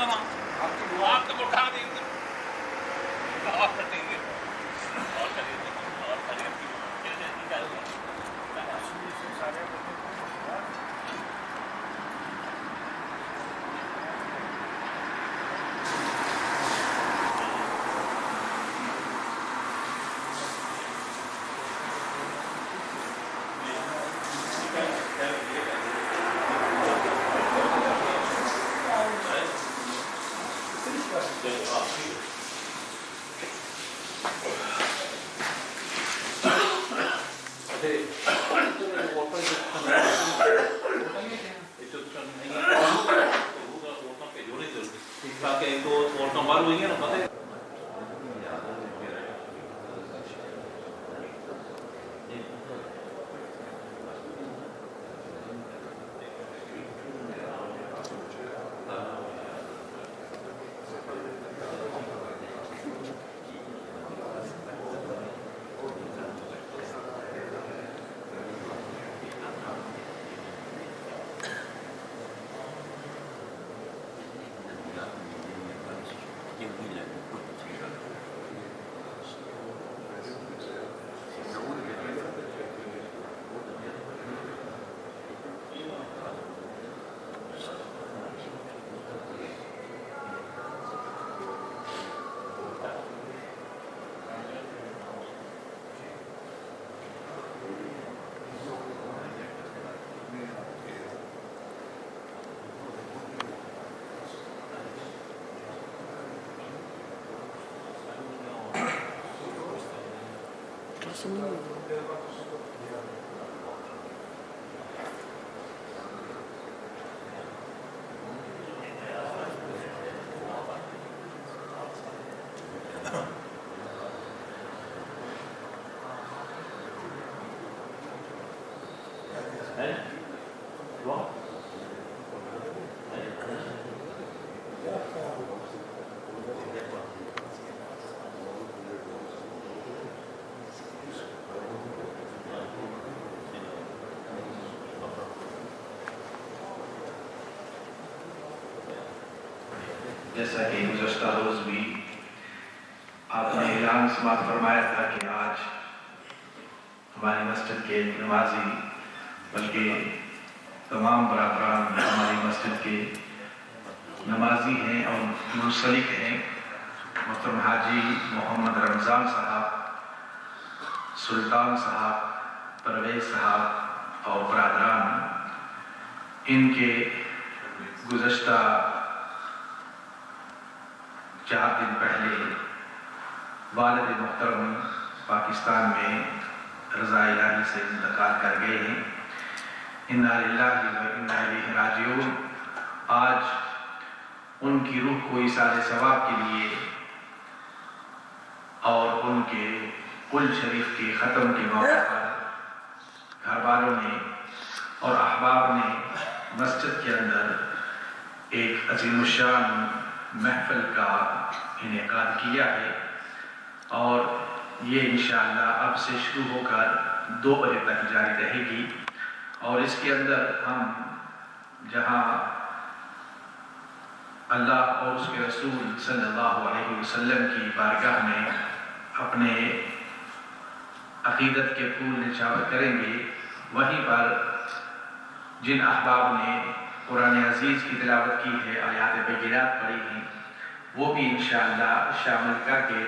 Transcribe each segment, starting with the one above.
سنا آپ تو اٹھا دیں گے اور کٹیں گے اور کریے اور کریے جیسا کہ گزشتہ روز بھی آپ نے اعلان سماعت فرمایا تھا کہ آج ہماری مسجد کے نمازی بلکہ تمام برادران ہماری مسجد کے نمازی ہیں اور منسلک ہیں، محترم حاجی محمد رمضان صاحب، سلطان صاحب، پرویز صاحب اور برادران، ان کے گزشتہ 4 دن پہلے والد محترم پاکستان میں رضا الہی سے انتقال کر گئے ہیں۔ انا للہ و انا الیہ راجعون۔ آج ان کی روح کو ایصال ثواب کے لیے اور ان کے قل شریف کے ختم کے موقع پر گھر والوں نے اور احباب نے مسجد کے اندر ایک عظیم الشان محفل کا انعقاد کیا ہے، اور یہ انشاءاللہ اب سے شروع ہو کر 2 بجے تک جاری رہے گی، اور اس کے اندر ہم جہاں اللہ اور اس کے رسول صلی اللہ علیہ وسلم کی بارگاہ میں اپنے عقیدت کے پھول نچھاور کریں گے، وہیں پر جن احباب نے قرآن عزیز کی تلاوت کی ہے، آیات بینات پڑھی ہیں، وہ بھی انشاءاللہ شامل کر کے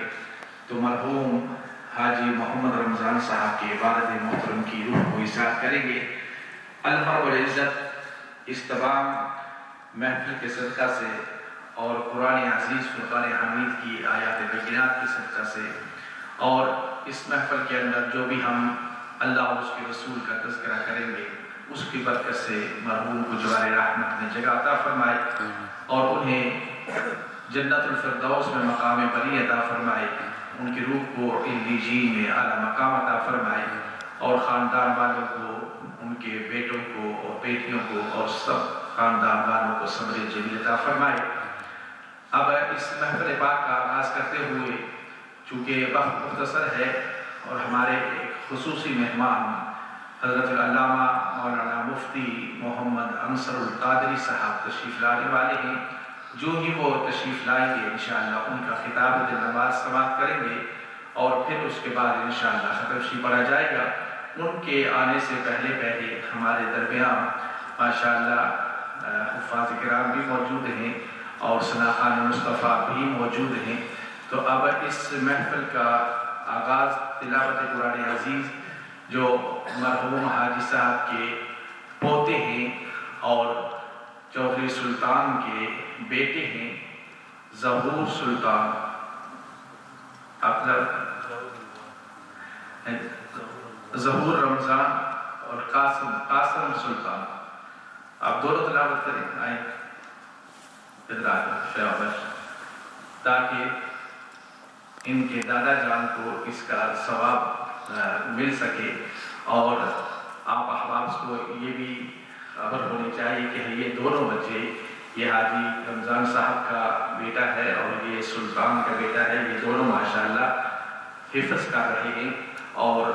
تو مرحوم حاجی محمد رمضان صاحب کے والد محترم کی روح کو ایصال کریں گے۔ اللہ رب العزت اس تمام محفل کے صدقہ سے اور قرآن عزیز فرقان حمید کی آیات بینات کے صدقہ سے اور اس محفل کے اندر جو بھی ہم اللہ اور اس کے رسول کا تذکرہ کریں گے، اس کی برکت سے مرحوم کو جوار رحمت میں جگہ عطا فرمائے اور انہیں جنت الفردوس میں مقام بری عطا فرمائے، ان کی روح کو علیین میں اعلیٰ مقام عطا فرمائے، اور خاندان والوں کو، ان کے بیٹوں کو اور بیٹیوں کو اور سب خاندان والوں کو صبر جمیل عطا فرمائے۔ اب اس محفل پاک کا آغاز کرتے ہوئے چونکہ وقت مختصر ہے اور ہمارے ایک خصوصی مہمان حضرت العلامہ مولانا مفتی محمد انصر القادری صاحب تشریف لانے والے ہیں، جو ہی وہ تشریف لائیں گے انشاءاللہ ان کا خطاب نماز سماعت کریں گے اور پھر اس کے بعد انشاءاللہ ختم شریف پڑھا جائے گا۔ ان کے آنے سے پہلے ہمارے درمیان ماشاءاللہ حفاظ کرام بھی موجود ہیں اور ثنا خان مصطفیٰ بھی موجود ہیں۔ تو اب اس محفل کا آغاز تلاوت قرآن عزیز جو مرحوم حاجی صاحب کے پوتے ہیں اور چودھری سلطان کے بیٹے ہیں ظہور سلطان ظہور رمضان اور قاسم سلطان، آپ دونوں تلاوت کریں آئیں تاکہ ان کے دادا جان کو اس کا ثواب مل سکے، اور آپ احباب کو یہ بھی خبر ہونی چاہیے کہ یہ دونوں بچے، یہ حاجی رمضان صاحب کا بیٹا ہے اور یہ سلطان کا بیٹا ہے، یہ دونوں ماشاءاللہ حفظ کر رہے ہیں اور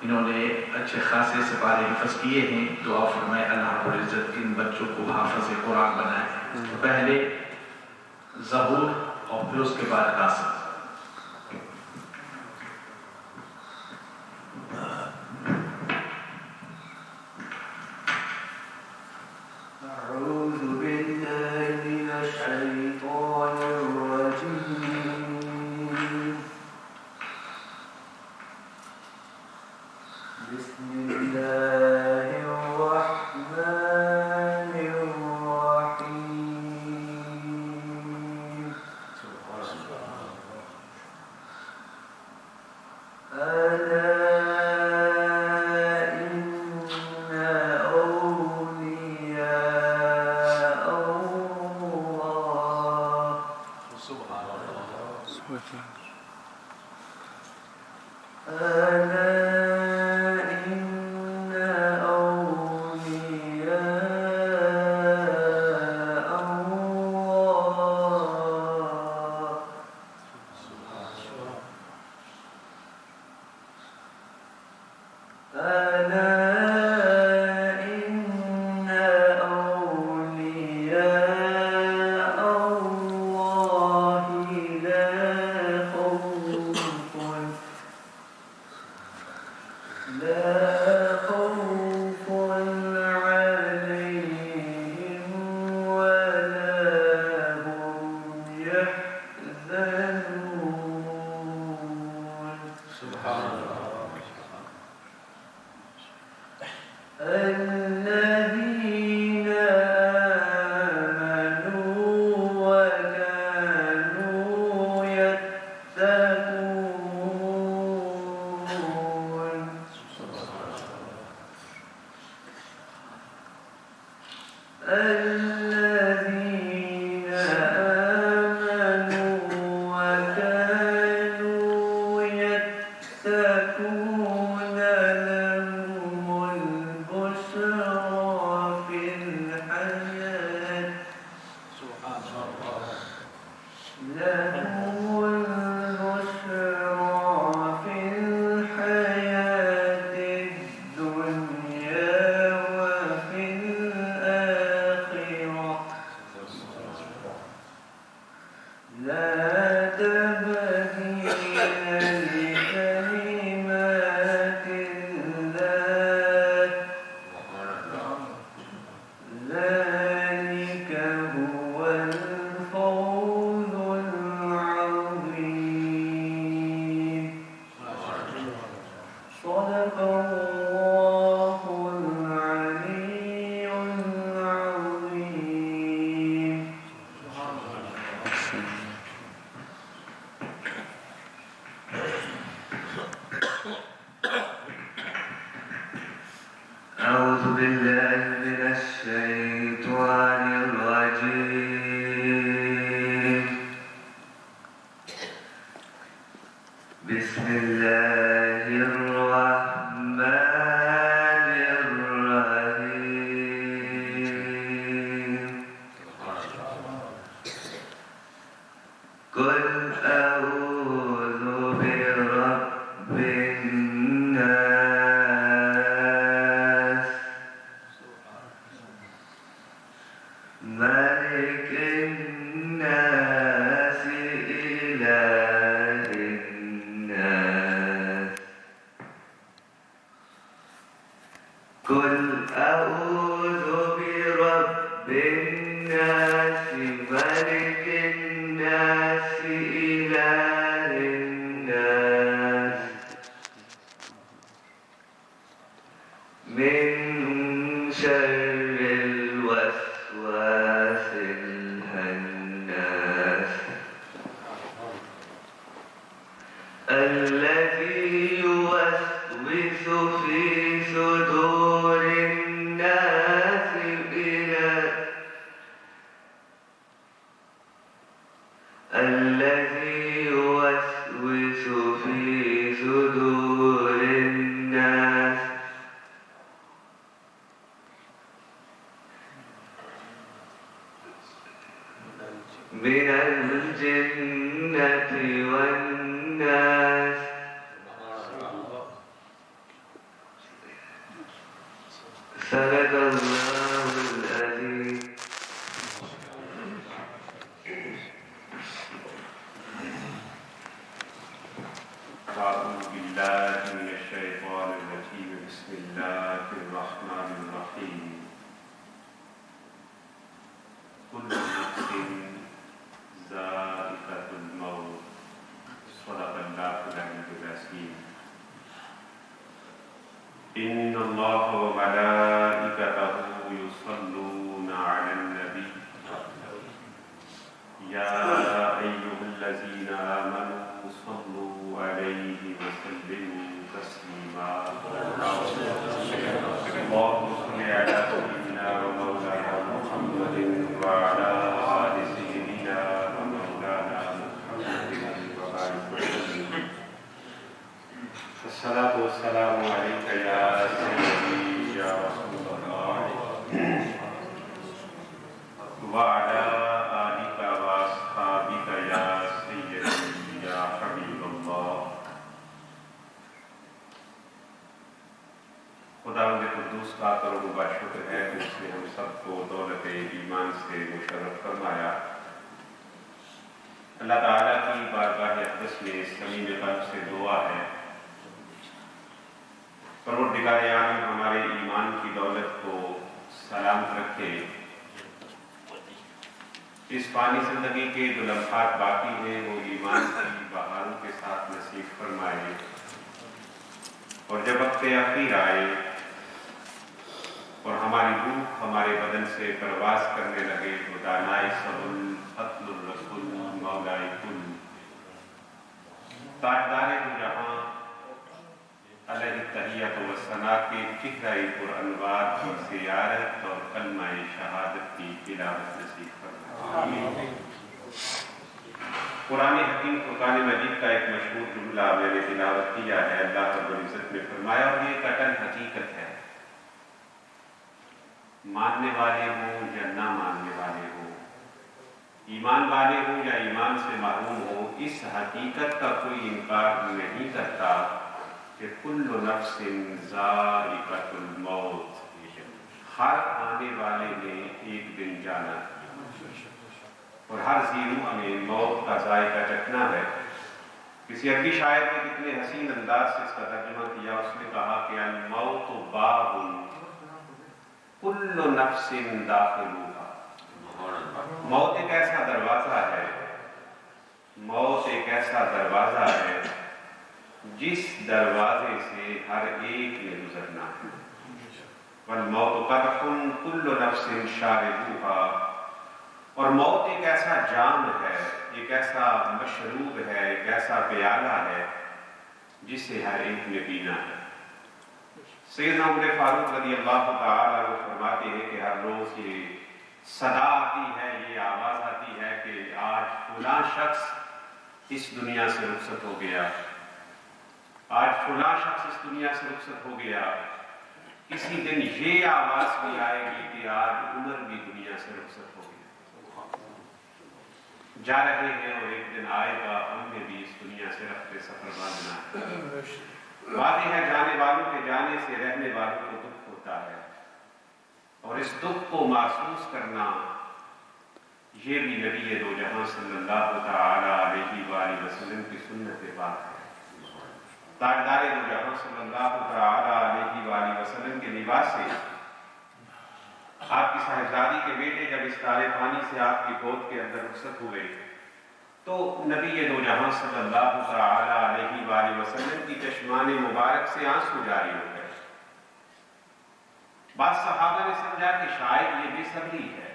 انہوں نے اچھے خاصے سپارے حفظ کیے ہیں۔ دعا فرمائے اللہ رب العزت ان بچوں کو حافظ قرآن بنائے، پہلے ظہور اور پھر اس کے بعد قاسم۔ قل أعوذ برب الناس ملك الناس إله الناس من شر الوسواس الخناس الذي يوسوس في صدور الناس الذي يوسوس في صدور الناس من الجنة والناس صدق الله العظيم. أعوذ بالله من الشيطان الرجيم. بسم الله الرحمن الرحيم. كل نفس ذائقة الموت. صدق الله العلي العظيم. إن الله وملائكته يصلون على النبي يا أيها الذين آمنوا صلوا عليه وسلموا تسليما. اللهم صل على سيدنا ومولانا محمد وعلى آل سيدنا ومولانا محمد وبارك وسلم. الصلاة والسلام عليك يا سيدي يا رسول الله وعلى آلك وأصحابك يا سيدي یا حبیب اللہ. خداوند قدوس کا کرم و شکر ہے کہ اس نے ہم سب کو دولت ایمان سے مشرف فرمایا. اللہ تعالیٰ کی بارگاہ اقدس میں صمیم قلب سے دعا ہے پروردگار عالم ہمارے ایمان کی دولت کو سلامت رکھے. اس فانی زندگی کے جو لمحات باقی ہیں وہ ایمان کی بہاروں کے ساتھ نصیب فرمائے اور جب وقت اخیر آئے اور ہماری روح ہمارے بدن سے پرواز کرنے لگے تو دانائے سبل فضل الرسول مولائے کل تاجدار دو جہاں علیہ تحیت و ثنا کے چہرہ پر انوار کی زیارت اور کلمہ شہادت کی تلاوت نصیب فرمائے. قرآن حکیم فرقان مجید کا ایک مشہور جملہ میں نے تلاوت کیا ہے. اللہ رب العزت نے فرمایا اور یہ قطعاً حقیقت ہے. ماننے والے ہوں یا نہ ماننے والے ہوں، ایمان والے ہوں یا ایمان سے محروم ہوں، اس حقیقت کا کوئی انکار نہیں کرتا کہ کل نفس ذائقۃ الموت، ہر آنے والے نے ایک دن جانا اور ہر روح نے موت کا ذائقہ چکھنا ہے. کسی عربی شاعر نے کتنے حسین انداز سے اس کا ترجمہ کیا. اس نے کہا کہ الموت باب کل نفس داخلوہا. موت ایک ایسا دروازہ ہے، موت ایک ایسا دروازہ ہے جس دروازے سے ہر ایک نے گزرنا ہے. والموت قدح کل نفس شاربوہا. اور موت ایک ایسا جام ہے، ایک ایسا مشروب ہے، ایک ایسا پیالہ ہے جسے ہر ایک نے پینا ہے. سیدنا عمر فاروق رضی اللہ تعالیٰ عنہ فرماتے ہیں کہ ہر روز یہ صدا آتی ہے، یہ آواز آتی ہے کہ آج فلاں شخص اس دنیا سے رخصت ہو گیا، آج فلاں شخص اس دنیا سے رخصت ہو گیا. کسی دن یہ آواز بھی آئے گی کہ آج عمر بھی دنیا سے رخصت ہو گیا. جا رہے ہیں اور ایک دن آئے گا ہم نے بھی اس دنیا سے رفتے سفر باندھنا ہے. واضح ہے جانے والوں کے جانے سے رہنے والوں کو دکھ ہوتا ہے اور اس دکھ کو محسوس کرنا یہ بھی نبی دو جہاں صلی اللہ تعالی علیہ وآلہ وسلم کی سنت بات ہے. تاجدار دو جہاں صلی اللہ تعالی علیہ وآلہ وسلم کے لباس سے آپ کی صاحبزادی کے بیٹے جب اس تارے پانی سے آپ کی گود کے اندر رخصت ہوئے تو نبی دو جہاں صلی اللہ تعالی علیہ وآلہ وسلم کی چشمان مبارک سے آنسو جاری ہو گئے. بعض صحابہ نے سمجھا کہ شاید یہ بے صبری ہے.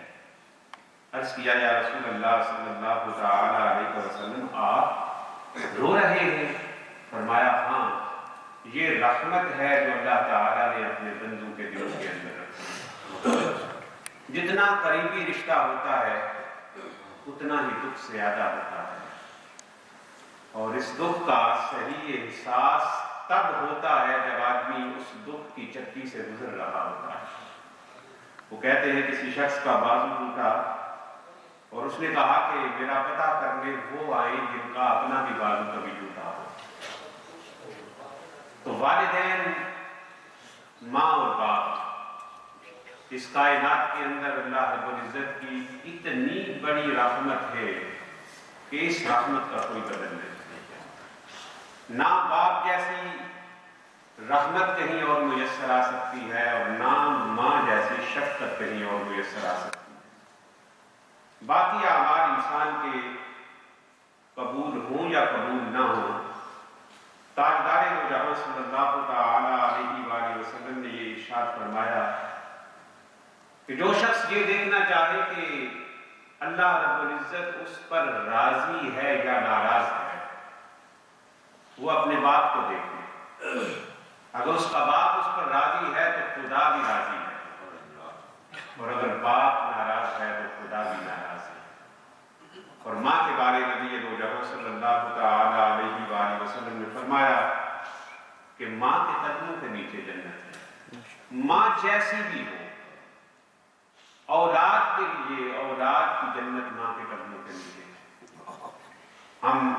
عرض کیا یا رسول اللہ صلی اللہ تعالی علیہ وسلم آپ رو رہے ہیں؟ فرمایا ہاں یہ رحمت ہے جو اللہ تعالیٰ نے اپنے بندوں کے دلوں کے اندر رکھی. جتنا قریبی رشتہ ہوتا ہے اتنا ہی دکھ زیادہ ہوتا ہے اور اس دکھ کا صحیح احساس تب ہوتا ہے جب آدمی اس دکھ کی چکی سے گزر رہا ہوتا ہے. وہ کہتے ہیں کسی شخص کا بازو ٹوٹا اور اس نے کہا کہ میرا پتہ کرنے وہ آئیں جن کا اپنا بھی بازو کبھی ٹوٹا ہو. تو والدین، ماں اور باپ، اس کائنات کے اندر اللہ رب العزت کی اتنی بڑی رحمت ہے کہ اس رحمت کا کوئی بدل نہیں. نہ باپ جیسی رحمت کہیں اور میسر آ سکتی ہے اور نہ ماں جیسی شفقت کہیں اور میسر آ سکتی ہے. باقی اعمال انسان کے قبول ہوں یا قبول نہ ہوں، تاجدار دو جہاں صلی اللہ تعالی علیہ وآلہ وسلم نے یہ ارشاد فرمایا کہ جو شخص یہ دیکھنا چاہے کہ اللہ رب العزت اس پر راضی ہے یا ناراض ہے، وہ اپنے باپ کو دیکھے. اگر اس کا باپ اس پر راضی ہے تو خدا بھی راضی ہے، اور اگر باپ ناراض ہے تو خدا بھی ناراض ہے. اور ماں کے بارے نبی دو جہاں صلی اللہ تعالی علیہ وآلہ وسلم نے فرمایا کہ ماں کے قدموں کے نیچے جنت ہے. ماں جیسی بھی ہو، اولاد کے لیے اولاد کی جنت ماں کے قدموں کے نیچے ہے. ہم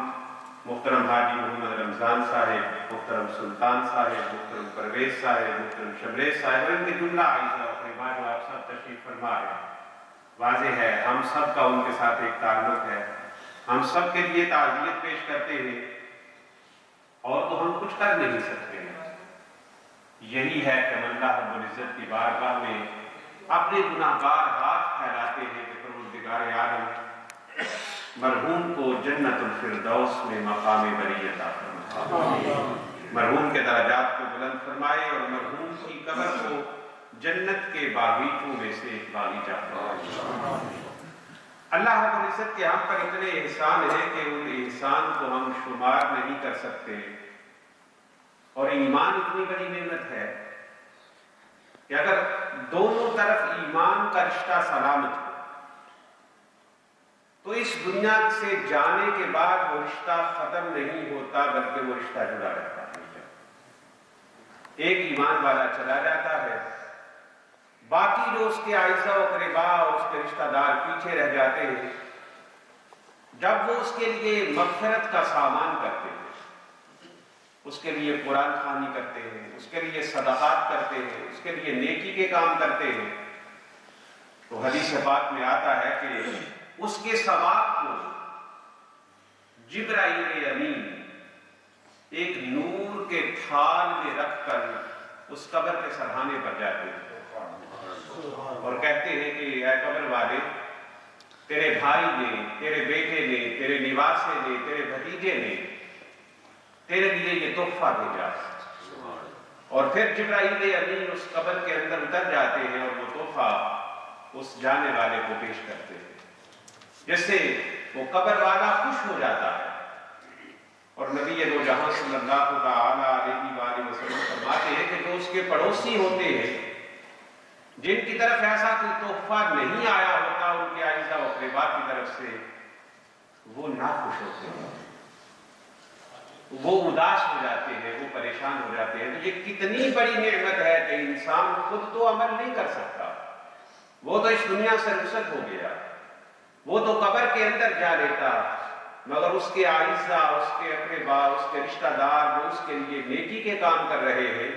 محترم حاجی محمد رمضان صاحب، محترم سلطان صاحب، محترم پرویز صاحب، محترم شبریز صاحب اور ان کے جملہ اعزاء اپنے بعد آپ سب تشریف فرما رہے ہیں. واضح ہے ہم سب کا ان کے ساتھ ایک تعلق ہے. ہم سب کے لیے تعزیت پیش کرتے ہیں اور تو ہم کچھ کر نہیں سکتے ہیں. یہی ہے کہ ہم اللہ رب العزت کی بارگاہ میں اپنے گناہگار ہاتھ پھیلاتے ہیں کہ پروردگار عالم مرحوم کو جنت الفردوس میں مقام بری عطا فرمائے، مرحوم کے درجات کو بلند فرمائے اور مرحوم کی قبر کو جنت کے باغیچوں میں سے ایک باغیچہ فرمائے. اللہ رب العزت کے ہم پر اتنے احسان ہیں کہ ان احسان کو ہم شمار نہیں کر سکتے. اور ایمان اتنی بڑی نعمت ہے کہ اگر دونوں طرف ایمان کا رشتہ سلامت ہو تو اس دنیا سے جانے کے بعد وہ رشتہ ختم نہیں ہوتا بلکہ وہ رشتہ جڑا رہتا ہے. ایک ایمان والا چلا جاتا ہے، باقی جو اس کے اعزاء و اقربا اور اس کے رشتہ دار پیچھے رہ جاتے ہیں. جب وہ اس کے لیے مغفرت کا سامان کرتے ہیں، اس کے لیے قرآن خوانی کرتے ہیں، اس کے لیے صدقات کرتے ہیں، اس کے لیے نیکی کے کام کرتے ہیں، تو حدیث پاک میں آتا ہے کہ اس کے ثواب کو جبرائیل امین ایک نور کے تھال میں رکھ کر اس قبر کے سرحانے پر جاتے ہیں اور کہتے ہیں کہ اے قبر والے، تیرے بھائی نے، تیرے بیٹے نے، تیرے نواسے نے، تیرے بھتیجے نے تیرے لیے یہ تحفہ بھیجا. اور پھر جبرائیل امین اس قبر کے اندر اتر جاتے ہیں اور وہ تحفہ اس جانے والے کو پیش کرتے ہیں، جس سے وہ قبر والا خوش ہو جاتا ہے. اور نبی دو جہاں صلی اللہ تعالی علیہ وآلہ وسلم فرماتے ہیں کہ جو اس کے پڑوسی ہوتے ہیں جن کی طرف ایسا کوئی تحفہ نہیں آیا ہوتا ان کے اعزاء و اقربا کی طرف سے، وہ ناخوش ہوتے ہیں، وہ اداس ہو جاتے ہیں، وہ پریشان ہو جاتے ہیں. تو یہ کتنی بڑی نعمت ہے کہ انسان خود تو عمل نہیں کر سکتا، وہ تو اس دنیا سے رخصت ہو گیا، وہ تو قبر کے اندر جا لیتا، مگر اس کے اعزاء، اس کے اقربا، اس کے رشتہ دار جو اس کے لیے نیکی کے کام کر رہے ہیں،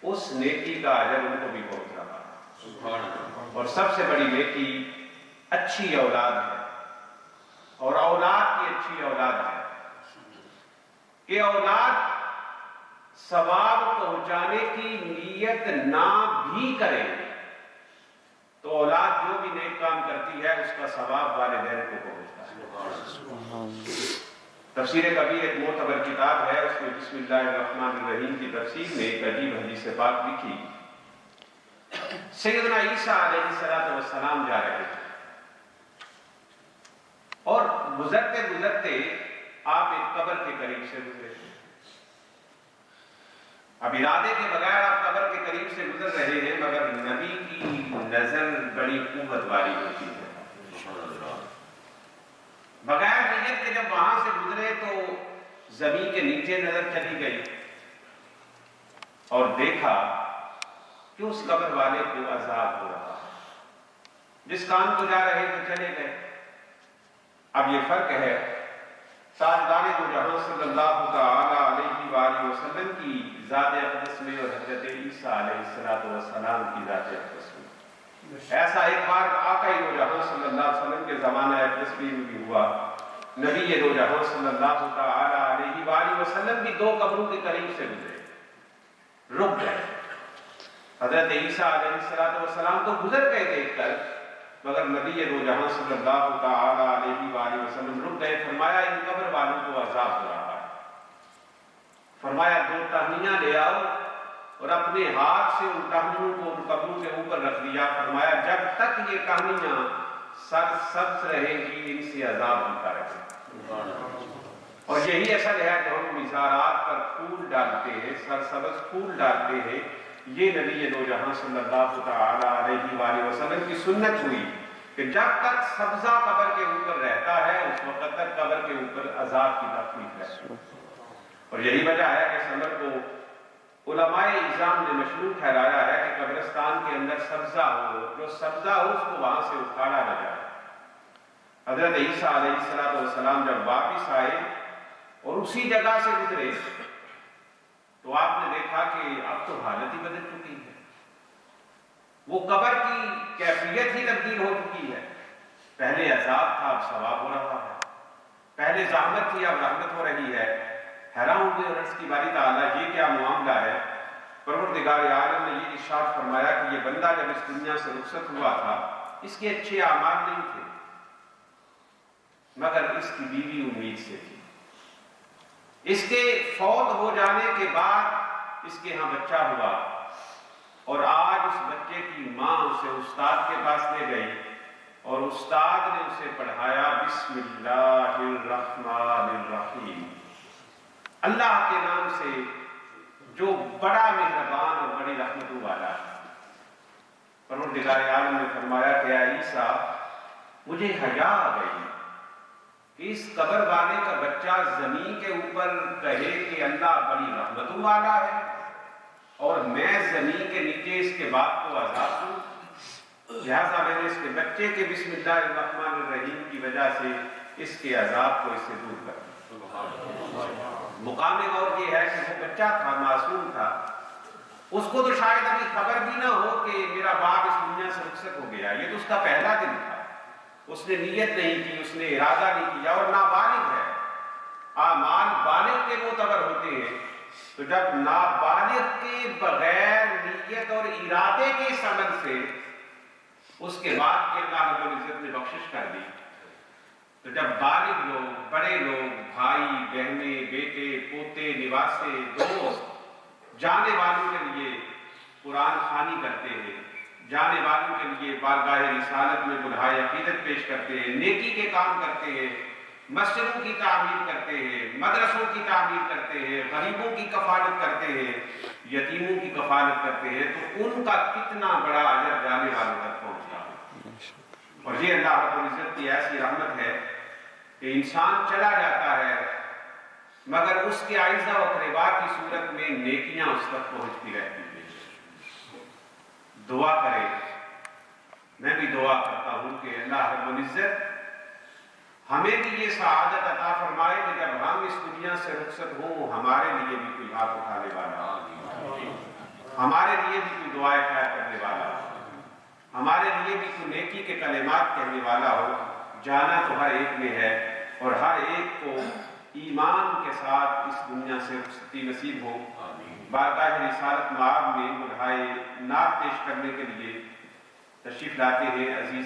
اس نیکی کا اجر ان کو بھی پہنچ رہا. اور سب سے بڑی نیکی اچھی اولاد ہے، اور اولاد کی اچھی اولاد ہے کہ اولاد ثواب پہنچانے کی نیت نہ بھی کریں تو اولاد جو بھی نیک کام کرتی ہے اس کا ثواب والدین کو پہنچتا ہے۔ تفسیر کبیر ایک معتبر کتاب ہے، اس میں بسم اللہ الرحمن الرحیم کی تفسیر میں ایک عجیب حدیث پاک لکھی۔ سیدنا عیسیٰ علیہ السلام جا رہے تھے اور گزرتے گزرتے آپ ایک قبر کے قریب سے گزرے تھے۔ اب ارادے کے بغیر آپ قبر کے قریب سے گزر رہے ہیں، مگر نبی کی نظر بڑی قوت والی ہوتی ہے۔ بغیر نیت کے جب وہاں سے گزرے تو زمین کے نیچے نظر چلی گئی اور دیکھا کہ اس قبر والے کو عذاب ہو رہا ہے۔ جس کام کو جا رہے تھے چلے گئے۔ اب یہ فرق ہے تاجدار دو جہاں صلی اللہ تعالی علیہ وآلہ وسلم کی ذات اقدس میں اور حضرت عیسیٰ علیہ السلام کی ذات اقدس میں۔ ایسا ایک بار آقا دو جہاں صلی اللہ علیہ وسلم کے زمانہ اقدس میں بھی ہوا۔ نبی دو جہاں صلی اللہ تعالی علیہ وآلہ وسلم بھی دو قبروں کے قریب سے گزرے، رک گئے۔ حضرت عیسیٰ علیہ السلام تو گزر گئے دیکھ کر، مگر نبی دو جہاں صلی اللہ تعالی علیہ وآلہ وسلم رک گئے۔ فرمایا ان قبر والوں کو عذاب ہو رہا ہے۔ فرمایا دو ٹہنیاں لے آؤ اور اپنے ہاتھ سے ان ٹہنیوں کو ان قبروں کے اوپر رکھ دیا۔ فرمایا جب تک یہ ٹہنیاں سر سبز رہیں گی ان سے عذاب ہوتا رہے گا۔ اور یہی اصل ہے کہ ہم مزارات پر پھول ڈالتے ہیں، سر سبز پھول ڈالتے ہیں۔ یہ نبی دو جہاں صلی اللہ تعالی علیہ وآلہ وسلم کی سنت ہوئی کہ جب تک سبزہ قبر کے اوپر رہتا ہے اس وقت تک قبر کے اوپر عذاب کی تخفیف ہے۔ اور یہی وجہ ہے کہ اس عمل کو علماء اعظام نے مشروع ٹھہرایا ہے کہ قبرستان کے اندر سبزہ ہو، جو سبزہ ہو اس کو وہاں سے اکھاڑا نہ جائے۔ حضرت عیسیٰ علیہ السلام جب واپس آئے اور اسی جگہ سے گزرے تو آپ نے دیکھا کہ اب تو حالت ہی بدل چکی ہے، وہ قبر کی کیفیت ہی تبدیل ہو چکی ہے۔ پہلے عذاب تھا اب ثواب ہو رہا ہے، پہلے زحمت تھی اب رحمت ہو رہی ہے۔ حیران ہوئے اور عرض کی باری تعالیٰ یہ کیا معاملہ ہے؟ پروردگار عالم نے یہ ارشاد فرمایا کہ یہ بندہ جب اس دنیا سے رخصت ہوا تھا اس کے اچھے اعمال نہیں تھے، مگر اس کی بیوی امید سے تھی۔ اس کے فوت ہو جانے کے بعد اس کے ہاں بچہ ہوا اور آج اس بچے کی ماں اسے استاد کے پاس لے گئی اور استاد نے اسے پڑھایا بسم اللہ الرحمن الرحیم، اللہ کے نام سے جو بڑا مہربان اور بڑی رحمتوں والا ہے۔ پروردگار عالم نے فرمایا کہ اے عیسیٰ مجھے حیا آ گئی کہ اس قبر والے کا بچہ زمین کے اوپر کہے کہ اللہ بڑی رحمتوں والا ہے اور میں زمین کے نیچے اس کے باپ کو عذاب دوں، لہٰذا میں نے اس کے بچے کے بسم اللہ الرحمن الرحیم کی وجہ سے اس کے عذاب کو اس سے دور کر دیا۔ مقام غور یہ ہے کہ وہ بچہ تھا، معصوم تھا، اس کو تو شاید ابھی خبر بھی نہ ہو کہ میرا باپ اس دنیا سے رخصت ہو گیا، یہ تو اس کا پہلا دن تھا، اس نے نیت نہیں کی، اس نے ارادہ نہیں کیا اور نابالغ ہے۔ اعمال بالغ کے معتبر ہوتے ہیں، تو جب نابالغ کے بغیر نیت اور ارادے کے اس عمل سے اس کے بعد کہ اللہ رب العزت نے بخشش کر دی، تو جب بالغ لوگ، بڑے لوگ، بھائی بہنیں، بیٹے پوتے نواسے دوست جانے والوں کے لیے قرآن خوانی کرتے ہیں، جانے والوں کے لیے بارگاہ رسالت میں بلہائے عقیدت پیش کرتے ہیں، نیکی کے کام کرتے ہیں، مسجدوں کی تعمیر کرتے ہیں، مدرسوں کی تعمیر کرتے ہیں، غریبوں کی کفالت کرتے ہیں، یتیموں کی کفالت کرتے ہیں، تو ان کا کتنا بڑا اجر جانے والوں تک پہنچتا ہے۔ اور یہ اللہ رب العزت کی ایسی رحمت ہے کہ انسان چلا جاتا ہے مگر اس کے عائزہ و قربا کی صورت میں نیکیاں اس تک پہنچتی رہتی ہیں۔ دعا کرے، میں بھی دعا کرتا ہوں کہ اللہ رب العزت ہمیں بھی یہ سعادت عطا فرمائے کہ جب ہم اس دنیا سے رخصت ہوں ہمارے لیے بھی کوئی ہاتھ اٹھانے والا ہو، ہمارے لیے بھی کوئی دعائیں خیر کرنے والا ہو، ہمارے لیے بھی کوئی نیکی کے کلمات کہنے والا ہو۔ جانا تو ہر ایک میں ہے اور ہر ایک کو ایمان کے ساتھ اس دنیا سے رخصتی نصیب ہو. بارگاہ رسالت مآب میں ملحائے نعت پیش کرنے کے لیے تشریف لاتے ہیں عزیز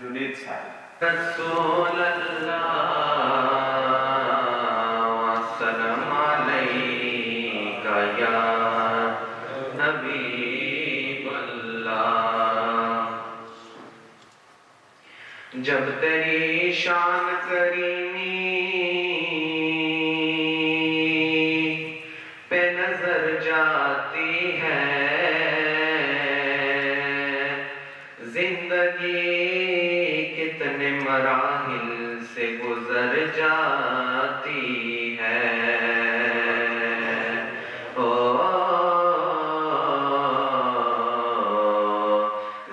جنید صاحب. رسول اللہ وسلم علیکہ یا حبیب اللہ. جب تیری شان کریمی پہ نظر جاتی ہے، زندگی کتنے مراحل سے گزر جاتی ہے.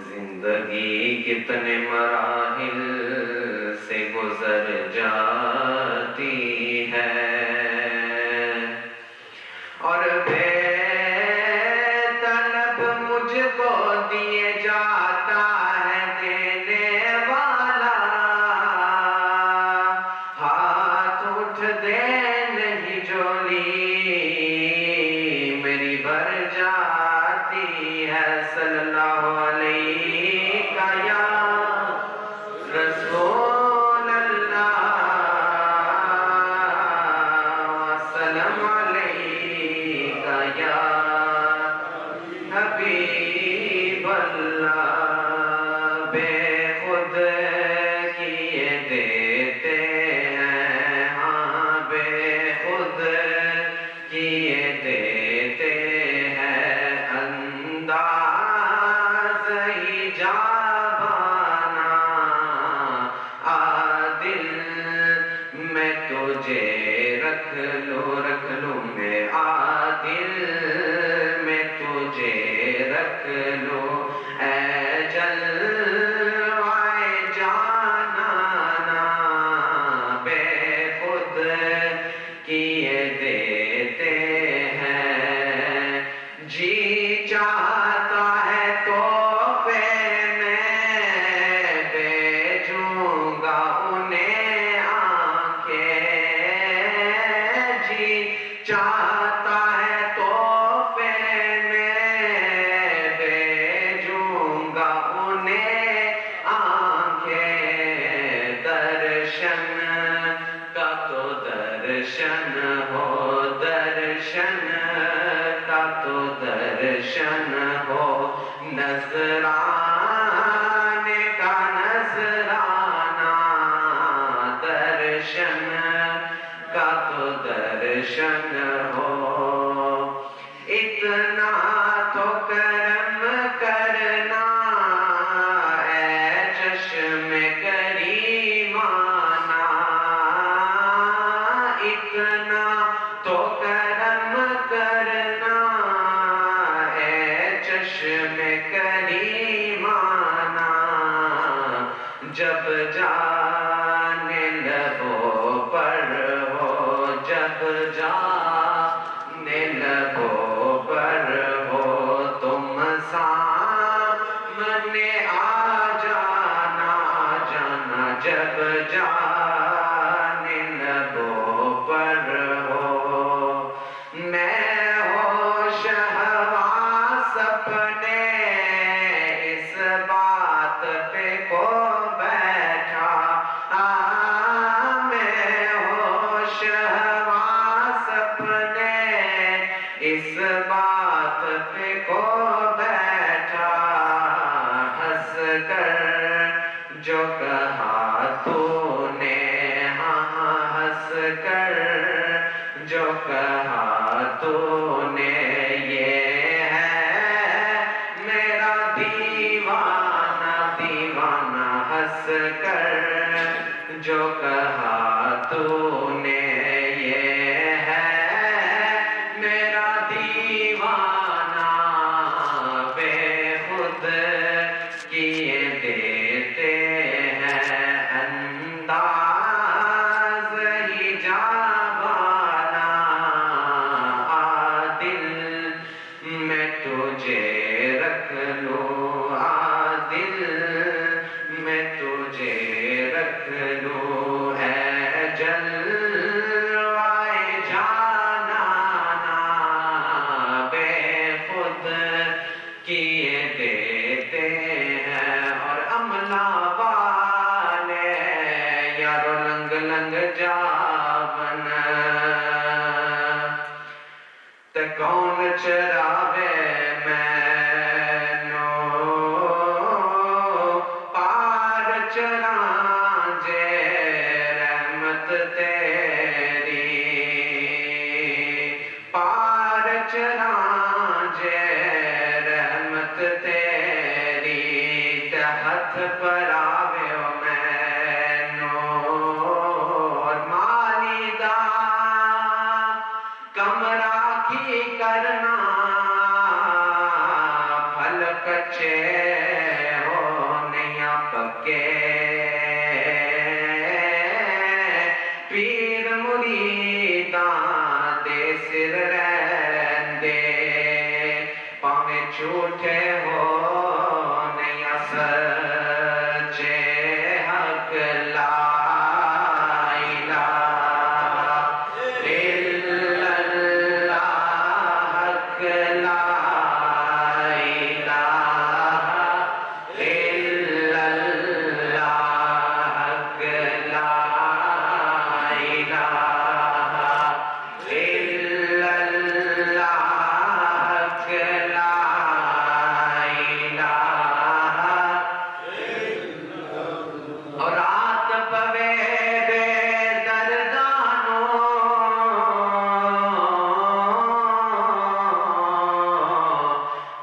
زندگی کتنے مراحل سے گزر جاتی ہے، اور بے طلب مجھ کو دیے جاتا ہے دینے والا. ہاتھ اٹھ دے نہیں جولی میری بھر جاتی ہے. صلی اللہ علیہ یا رسول اللہ وسلم علیکہ یا حبیب اللہ. بے خود کیے دیتے ہیں، ہاں بے خود کیے دیتے ہیں، انداز ایجابانا عادل. میں تجھے رکھ لوں میں عادل، میں تجھے رکھ لوں اے جلوائے جانانا. بے خود کیے دیتے ہیں، جی چاہتا ہے تحفے میں بھیجوں گا انہیں آنکھیں. جی چاہتا ہے تحفے میں بھیجوں گا انہیں آنکھیں. درشن کا تو درشن ہو، درشن کا تو درشن ہو، نظرانے کا نظرانہ. درشن کا تو درشن ہو، اتنا تو کرم کرنا اے چشم کریمانہ. اتنا تو کرم کرنا اے چشم کریمانہ. جب جانے لبوں پر ہو، جب جانے لبوں پر ہو، تم سامنے آ جانا جانا. جب جانے لبوں پر ہو، میں ہوش حواس اپنے اس بات پہ کو بیٹھا. میں ہوش حواس اپنے اس بات پہ کو بیٹھا. ہنس کر جو کہا تو نے، ہاں ہنس کر جو کہا تو نے، یہ ہے میرا دیوانہ دیوانہ. ہنس کر جو کہا تو نے، یہ ہے میرا دیوانہ. بے خود کیے دیتے ہیں، انداز ایجابانا عادل. میں تجھے رکھ لوں عادل، میں تجھے رکھ لوں اے جلوہ تیری تے ہتھ پر آوے مینوں مالی دا کمرہ کی کرنا پھل کچے ہو نہیں پکے پیر مریداں دے سر رہندے پاویں جھوٹے ہو نہیں سچے حق لا الہ الا اللہ حق لا الہ الا اللہ حق لا الہ الا اللہ حق لا الہ اور رات پوے بے دردانوں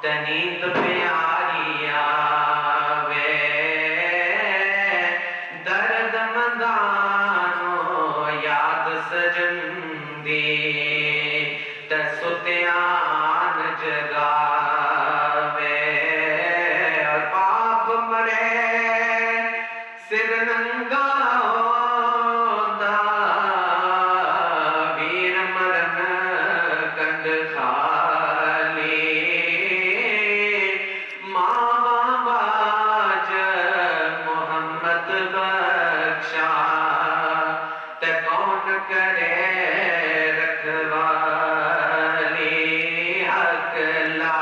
تے نیند پیاری آوے درد مندانوں یاد سجن دی تے ستیان جگاوے اور پاپ مرے سر ننگا ہوندا ویر مرن کنڈ خالی ماں باج محمد بخشا تے کون کرے رکھوالی حق لا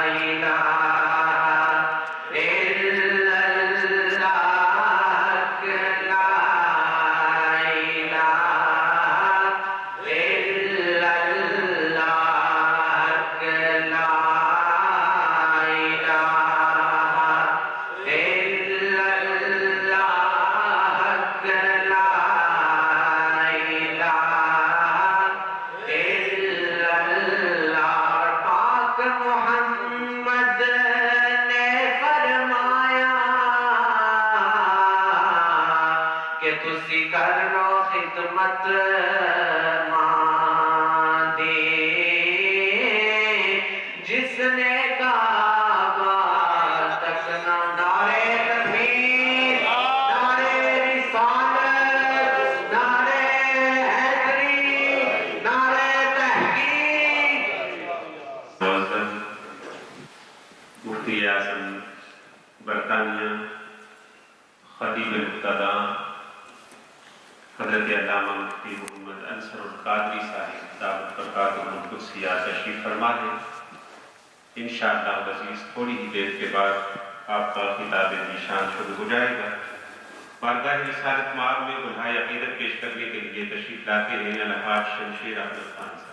الہ الا اللہ حق لا الہ الا اللہ حق لا الہ الا اللہ حق لا الہ الا اللہ پاک محمد نے فرمایا کہ تسی کر لو خدمت ماں دی جس نے کعبہ تک نہ نعرے تکبیر نعرے رسالت نعرے حیدری نعرے تحقیق معزز مفتی اعظم برطانیہ خطیب مقتدیٰ حضرت علامہ مفتی محمد انصر القادری صاحب دعوت برکاتہ القدسیہ تشریف فرما دیں انشاءاللہ العزیز تھوڑی ہی دیر کے بعد آپ کا خطاب نشان شروع ہو جائے گا بارگاہ رسالت مآب میں بلہائے عقیدت پیش کرنے کے لیے تشریف لاتے ہیں الحاج شمشیر احمد خان صاحب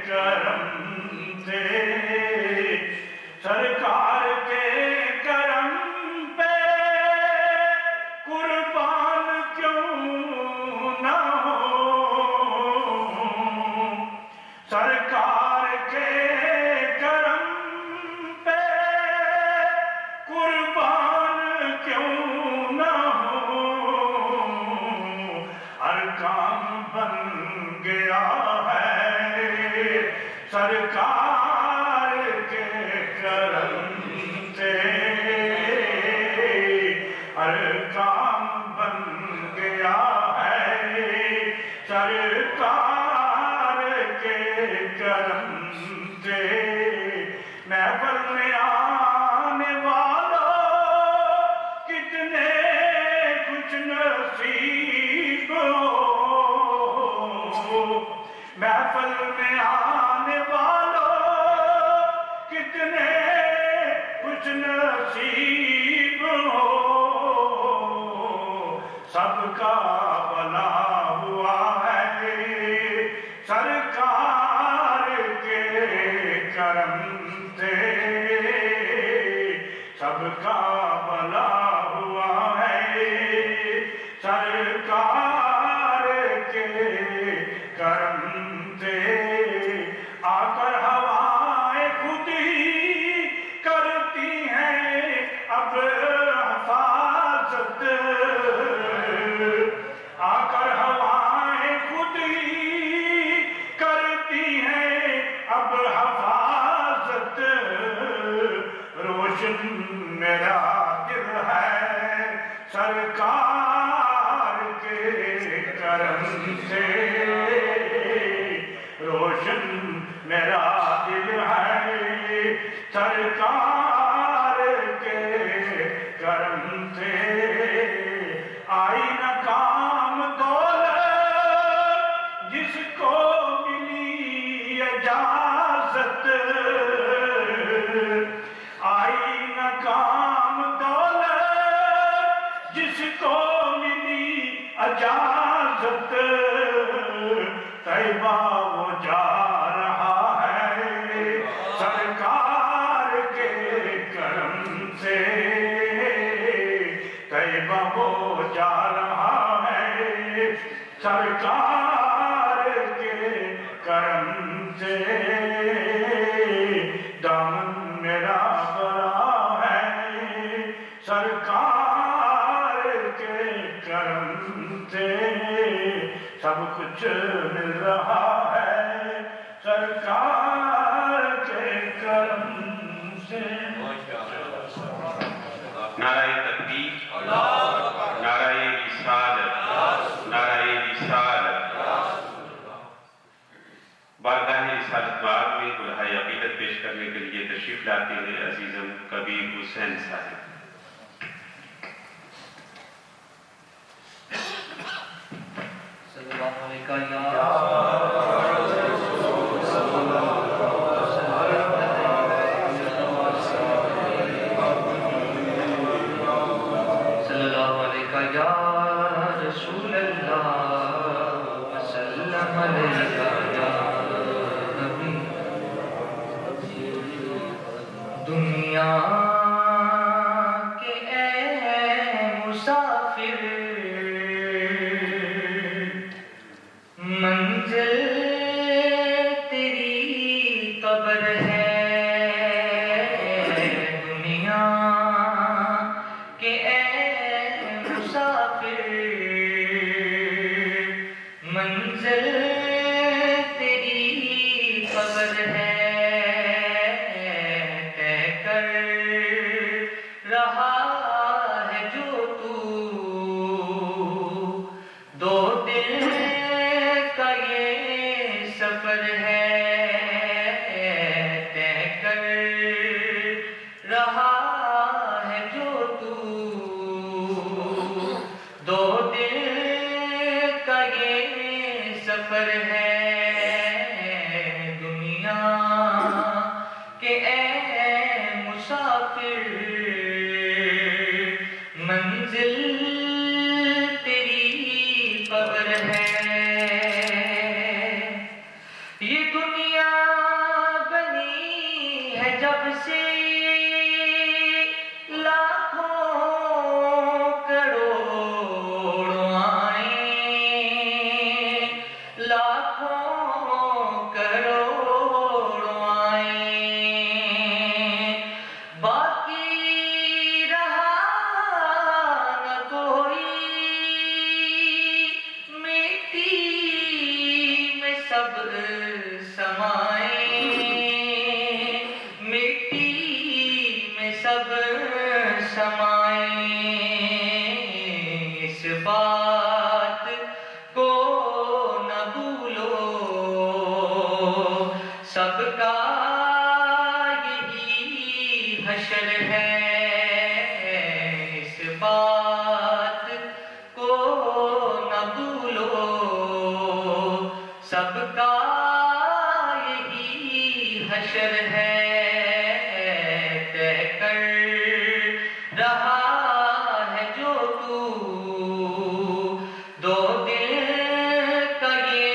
کرم سے سرکار کے کرم پہ قربان کیوں نہ ہو سرکار کے کرم پہ قربان کیوں نہ ہو ہر کام بن گیا ہے سرکار کے کرم سے ہر کام بن گیا ہے سرکار کے کرم سے محفل میں آنے والوں کتنے کچھ نصیب ہو محفل میں آنے والوں کتنے کچھ نصیب ہو سب کا بھلا ہوا ہے سرکار کے کرم سے سب کا بھلا ہوا ہے سرکار کے کرم سے آ کر ہوائیں خود ہی کرتی ہیں اب حفاظت آ کر ہوائیں خود ہی کرتی ہیں اب حفاظت روشن میرا دل ہے سرکار کے کرم سے روشن میرا دل ہے سرکار کے کرم سے آئی نہ کام دولت جس کو ملی اجازت آئی نہ کام دولت جس کو ملی اجازت طیبہ وہ جا رہا ہے سرکار کے کرم سے طیبہ وہ جا رہا ہے سرکار کے کرم سے دامن میرا بڑا ہے سرکار کے کرم سے سب کچھ مل رہا ہے سرکار کے کرم سے نعرہ تکبیر نعرہ رسالت نعرہ رسالت بارگاہ رسالت بار میں دعائے عقیدت پیش کرنے کے لیے تشریف لاتے ہیں عزیزم کبیر حسین صاحب صلی اللہ علیہ وسلم یا رسول اللہ وسلم علیکہ یا نبی دنیا سب کا یہی حشر ہے، اس بات کو نہ بھولو، سب کا یہی حشر ہے، طے کر رہا ہے جو تو، دو دل کا یہ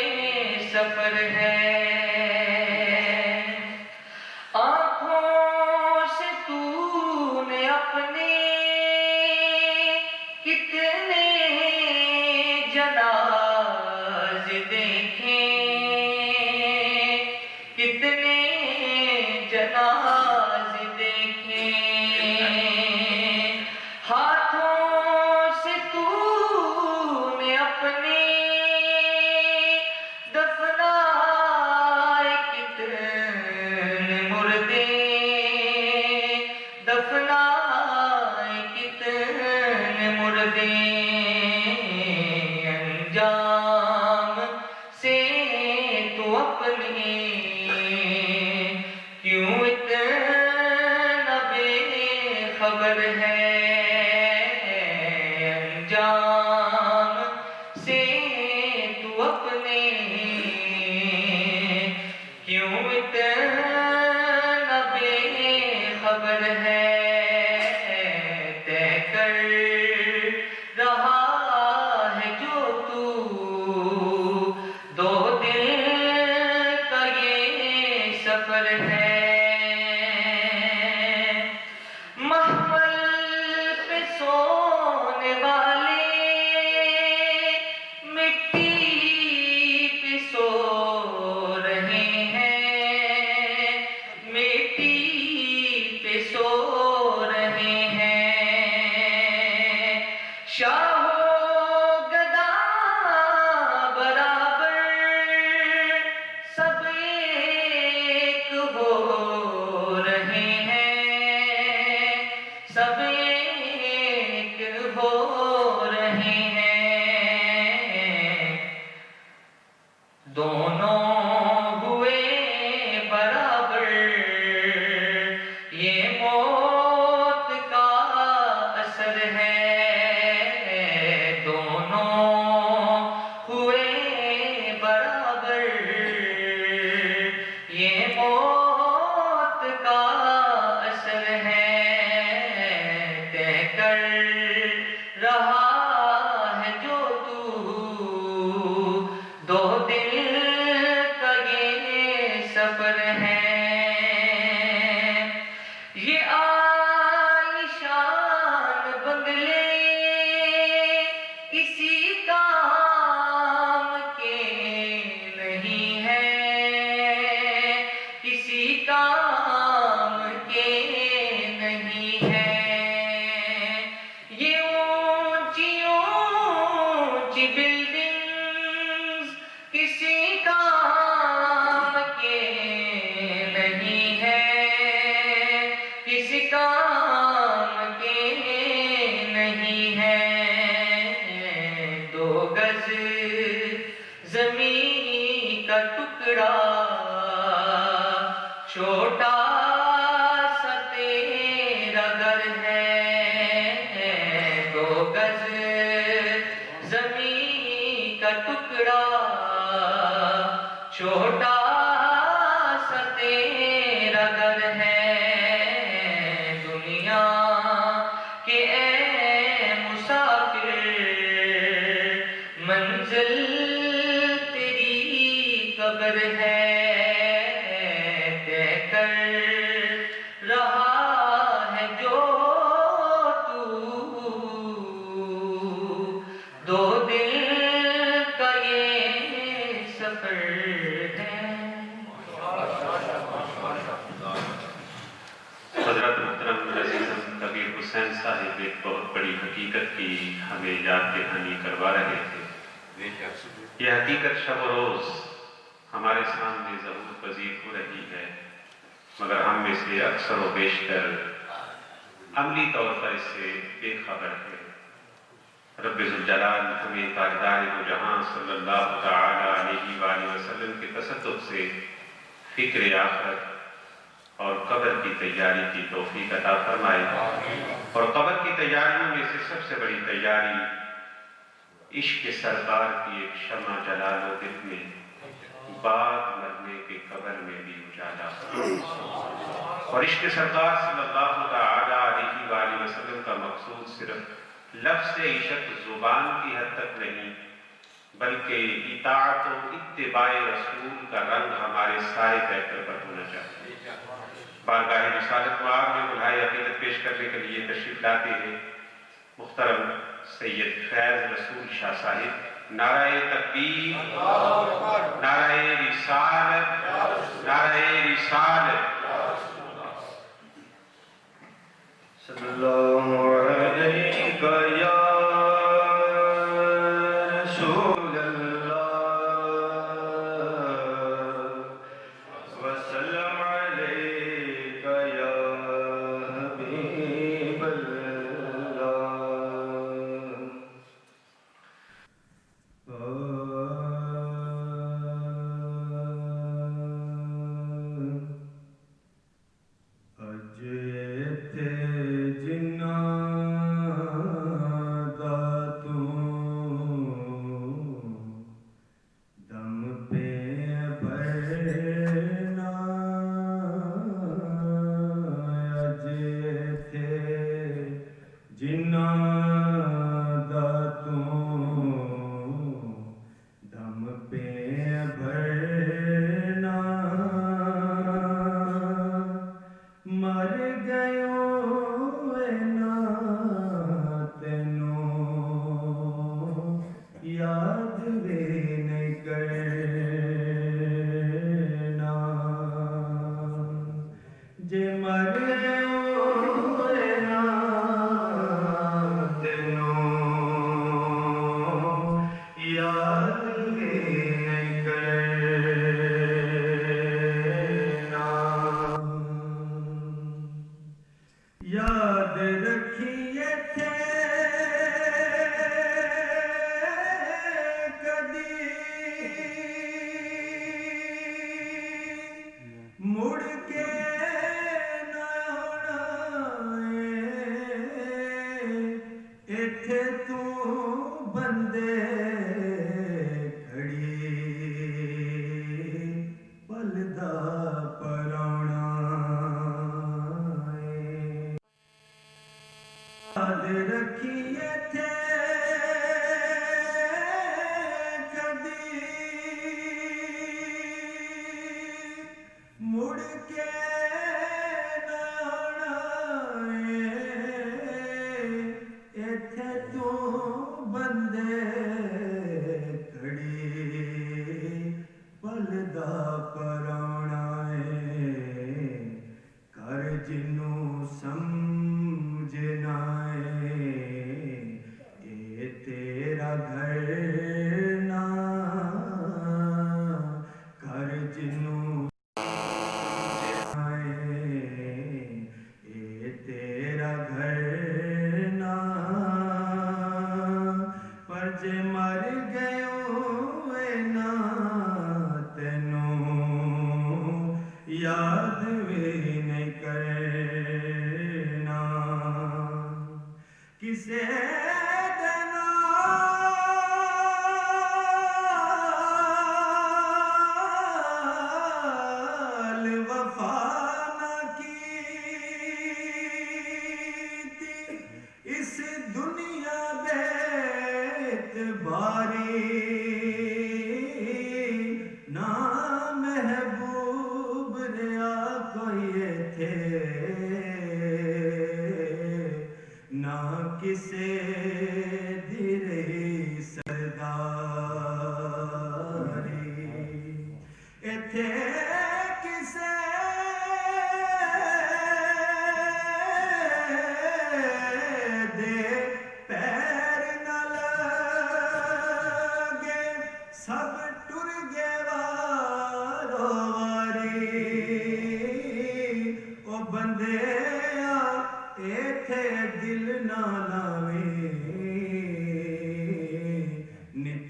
سفر ہے۔ آنکھوں سے تو نے اپنے کتنے جنازے دیکھے، کتنے جنازے دیکھے، ہاتھوں سے تو نے اپنے دفنائے کتنے مردے، دفنائے کتنے مردے، انجام سے تو اپنے کیوں اتنا بے خبر ہے، انجام سے تو اپنے کیوں اتنا بے خبر ہے، طے کر رہا ہے جو تو، دو دل کا یہ سفر ہے۔ محمل پہ سونے والے مٹی پہ سو رہے ہیں، مٹی پہ سو رہے ہیں، شاہ و گدا برابر سب ایک ہو رہے ہیں، سب ایک ہو رہے ہیں، دونوں ہوئے برابر، یہ موت کا اثر ہے، دونوں ہوئے برابر، یہ موت کا اثر ہے، طے کر رہا ہے جو تو، دو دل کا یہ سفر ہے۔ یہ عالیشان بنگلے کسی کام کے نہیں ہیں، کسی کام کے نہیں ہیں، یہ اونچی اونچی بلڈنگز کسی کام کے نہیں ہیں، کسی کام کے نہیں ہیں، دو گز زمین کا ٹکڑا چھوٹا سا تیرا گھر ہے، دو گز زمین کا ٹکڑا چھوٹا سا تیرا گھر ہے، دنیا کے اے مسافر منزل تیری قبر ہے، طے کر رہا ہے جو تو، دو دل کا یہ سفر ہے۔ حضرت محترم عزیزم کبیر حسین صاحب ایک بہت بڑی حقیقت کی ہمیں یاد دہانی کروا رہے تھے۔ یہ حقیقت شب و روز ہمارے سامنے ظہور پذیر ہو رہی ہے، مگر ہم میں سے اکثر و بیشتر عملی طور پر اس سے بے خبر ہے۔ رب ذوالجلال ہمیں تاجدار دو جہاں صلی اللہ تعالی علیہ وآلہ وسلم کے تصدق سے فکر آخرت اور قبر کی تیاری کی توفیق عطا فرمائے، اور قبر کی تیاریوں میں سے سب سے بڑی تیاری عشق سرکار کی ایک شمع جلا لو دل میں، بعد مرنے کے قبر میں بھی اجالا ہو۔ اور عشق سرکار صلی اللہ تعالی علیہ وآلہ وسلم کا مقصود صرف لفظ عشق زبان کی حد تک نہیں، بلکہ اطاعت و اتباع رسول کا رنگ ہمارے سارے پیکر پر ہونا چاہیے۔ بارگاہ رسالت مآب میں ملحۂ عقیدت پیش کرنے کے لیے تشریف لاتے ہیں محترم سید فیض رسول شاہ صاحب۔ نعرہ تکبیر، نعرہ رسالت، نعرہ رسالت۔ صلی اللہ علیہ یا رسول اللہ وسلم علیک یا حبیب اللہ۔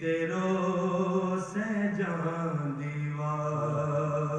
تیرو سے جان دیواری